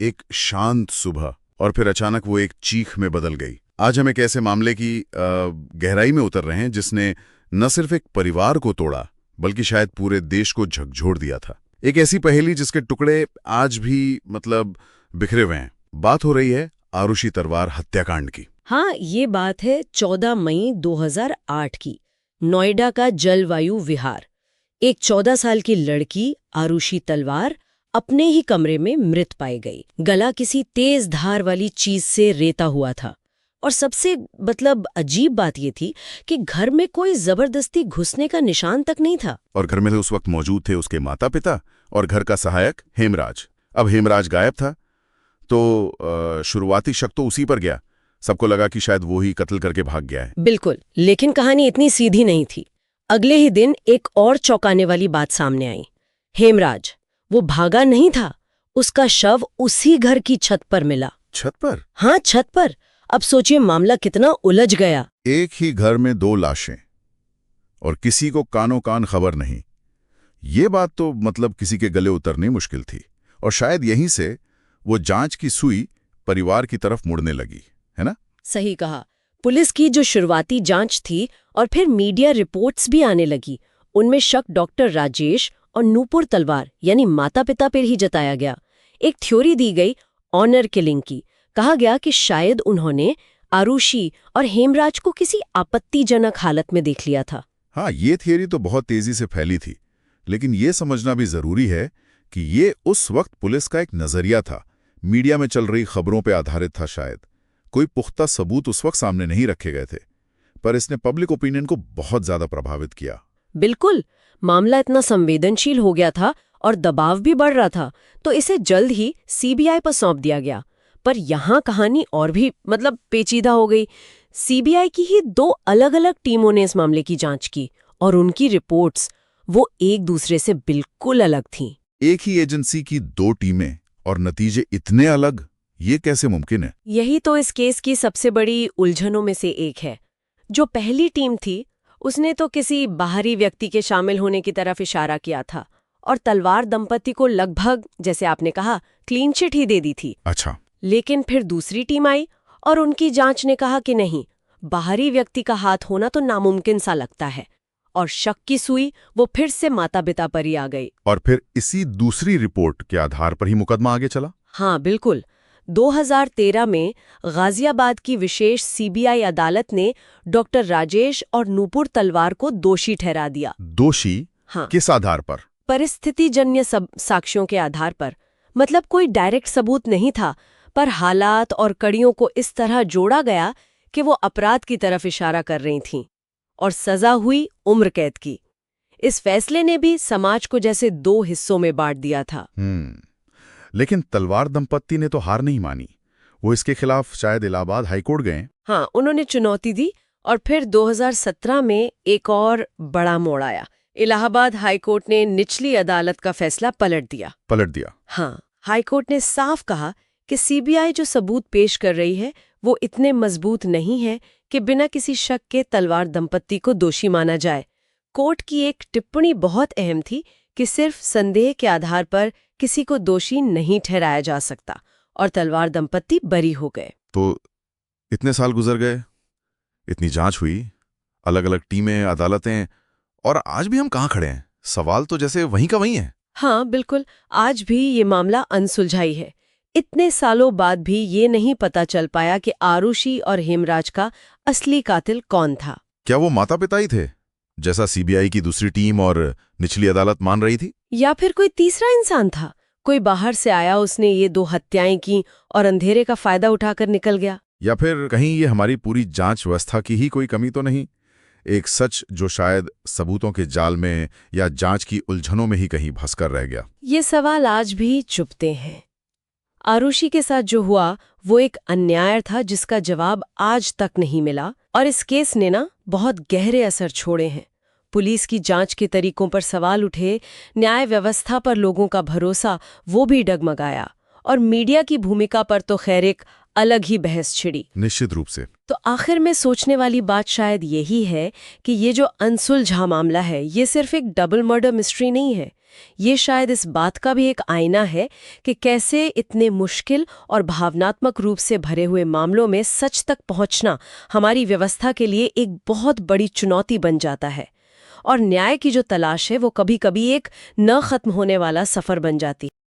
एक शांत सुबह और फिर अचानक वो एक चीख में बदल गई। आज हम एक ऐसे मामले की गहराई में उतर रहे हैं जिसने न सिर्फ एक परिवार को तोड़ा बल्कि शायद पूरे देश को झकझोर दिया था। एक ऐसी पहेली जिसके टुकड़े आज भी बिखरे हुए हैं। बात हो रही है आरुषि तलवार हत्याकांड की। हाँ, ये बात है 14 मई 2008 की। नोएडा का जलवायु विहार। एक 14 साल की लड़की आरुषि तलवार अपने ही कमरे में मृत पाई गई। गला किसी तेज धार वाली चीज से रेता हुआ था। और सबसे अजीब बात ये थी कि घर में कोई जबरदस्ती घुसने का निशान तक नहीं था। और घर में तो उस वक्त मौजूद थे उसके माता पिता और घर का सहायक हेमराज। अब हेमराज गायब था तो शुरुआती शक तो उसी पर गया। सबको लगा कि शायद वो ही कत्ल करके भाग गया है। बिल्कुल, लेकिन कहानी इतनी सीधी नहीं थी। अगले ही दिन एक और चौंकाने वाली बात सामने आई। हेमराज वो भागा नहीं था, उसका शव उसी घर की छत पर मिला। छत पर? हाँ, छत पर। अब सोचिए मामला कितना उलझ गया। एक ही घर में 2 लाशें और किसी को कानो कान खबर नहीं। ये बात तो किसी के गले उतरनी मुश्किल थी। और शायद यहीं से वो जांच की सुई परिवार की तरफ मुड़ने लगी, है ना? सही कहा। पुलिस की जो शुरुआती जांच थी और फिर मीडिया रिपोर्ट्स भी आने लगी, उनमें शक डॉक्टर राजेश और नूपुर तलवार यानी माता पिता पर ही जताया गया। एक थ्योरी दी गई ऑनर किलिंग की। कहा गया कि शायद उन्होंने आरुषि और हेमराज को किसी आपत्तिजनक हालत में देख लिया था। हाँ, ये थियरी तो बहुत तेजी से फैली थी, लेकिन ये समझना भी जरूरी है कि ये उस वक्त पुलिस का एक नजरिया था। मीडिया में चल रही खबरों पे आधारित था। शायद कोई पुख्ता सबूत उस वक्त सामने नहीं रखे गए थे, पर इसने पब्लिक ओपिनियन को बहुत ज्यादा प्रभावित किया। बिल्कुल, मामला इतना संवेदनशील हो गया था और दबाव भी बढ़ रहा था, तो इसे जल्द ही सीबीआई पर सौंप दिया गया। पर यहाँ कहानी और भी पेचीदा हो गई। सीबीआई की ही 2 अलग-अलग टीमों ने इस मामले की जांच की और उनकी रिपोर्ट्स वो एक दूसरे से बिल्कुल अलग थीं। एक ही एजेंसी की 2 टीमें और नतीजे इतने अलग, ये कैसे मुमकिन है? यही तो इस केस की सबसे बड़ी उलझनों में से एक है। जो पहली टीम थी उसने तो किसी बाहरी व्यक्ति के शामिल होने की तरफ इशारा किया था और तलवार दंपति को लगभग, जैसे आपने कहा, क्लीन चिट ही दे दी थी। अच्छा। लेकिन फिर दूसरी टीम आई और उनकी जांच ने कहा कि नहीं, बाहरी व्यक्ति का हाथ होना तो नामुमकिन सा लगता है। और शक की सुई वो फिर से माता पिता पर ही आ गई। और फिर इसी दूसरी रिपोर्ट के आधार पर ही मुकदमा आगे चला? हाँ बिल्कुल। 2013 में गाजियाबाद की विशेष सीबीआई अदालत ने डॉक्टर राजेश और नूपुर तलवार को दोषी ठहरा दिया। दोषी? हाँ। किस आधार पर? परिस्थितिजन्य साक्ष्यों के आधार पर। कोई डायरेक्ट सबूत नहीं था, पर हालात और कड़ियों को इस तरह जोड़ा गया कि वो अपराध की तरफ इशारा कर रही थीं। और सजा हुई उम्र कैद की। इस फैसले ने भी समाज को जैसे 2 हिस्सों में बांट दिया था। लेकिन तलवार दंपत्ति ने तो हार नहीं मानी। वो इसके खिलाफ शायद इलाहाबाद हाईकोर्ट गए। हाँ, उन्होंने चुनौती दी और फिर 2017 में एक और बड़ा मोड़ आया। इलाहाबाद हाईकोर्ट ने निचली अदालत का फैसला पलट दिया। हाँ, हाईकोर्ट ने साफ कहा कि सीबीआई जो सबूत पेश कर रही है वो इतने मजबूत नहीं है कि बिना किसी शक के तलवार दंपत्ति को दोषी माना जाए। कोर्ट की एक टिप्पणी बहुत अहम थी कि सिर्फ संदेह के आधार पर किसी को दोषी नहीं ठहराया जा सकता और तलवार दंपत्ति बरी हो गए। तो इतने साल गुजर गए, इतनी जांच हुई, अलग अलग टीमें, अदालतें, और आज भी हम कहाँ खड़े हैं? सवाल तो जैसे वहीं का वहीं है। हाँ बिल्कुल, आज भी ये मामला अनसुलझाई है। इतने सालों बाद भी ये नहीं पता चल पाया कि आरुषि और हेमराज का असली कातिल कौन था। क्या वो माता पिता ही थे, जैसा सीबीआई की दूसरी टीम और निचली अदालत मान रही थी? या फिर कोई तीसरा इंसान था, कोई बाहर से आया, उसने ये 2 हत्याएं की और अंधेरे का फायदा उठाकर निकल गया? या फिर कहीं ये हमारी पूरी जांच व्यवस्था की ही कोई कमी तो नहीं? एक सच जो शायद सबूतों के जाल में या जांच की उलझनों में ही कहीं फंसकर रह गया। ये सवाल आज भी चुभते हैं। आरुषि के साथ जो हुआ वो एक अन्याय था जिसका जवाब आज तक नहीं मिला, और इस केस ने बहुत गहरे असर छोड़े हैं। पुलिस की जांच के तरीकों पर सवाल उठे, न्याय व्यवस्था पर लोगों का भरोसा वो भी डगमगाया, और मीडिया की भूमिका पर तो खैर एक अलग ही बहस छिड़ी। निश्चित रूप से। तो आखिर में सोचने वाली बात शायद यही है कि ये जो अनसुलझा मामला है, ये सिर्फ एक डबल मर्डर मिस्ट्री नहीं है। ये शायद इस बात का भी एक आईना है कि कैसे इतने मुश्किल और भावनात्मक रूप से भरे हुए मामलों में सच तक पहुंचना हमारी व्यवस्था के लिए एक बहुत बड़ी चुनौती बन जाता है, और न्याय की जो तलाश है वो कभी-कभी एक न खत्म होने वाला सफर बन जाती है।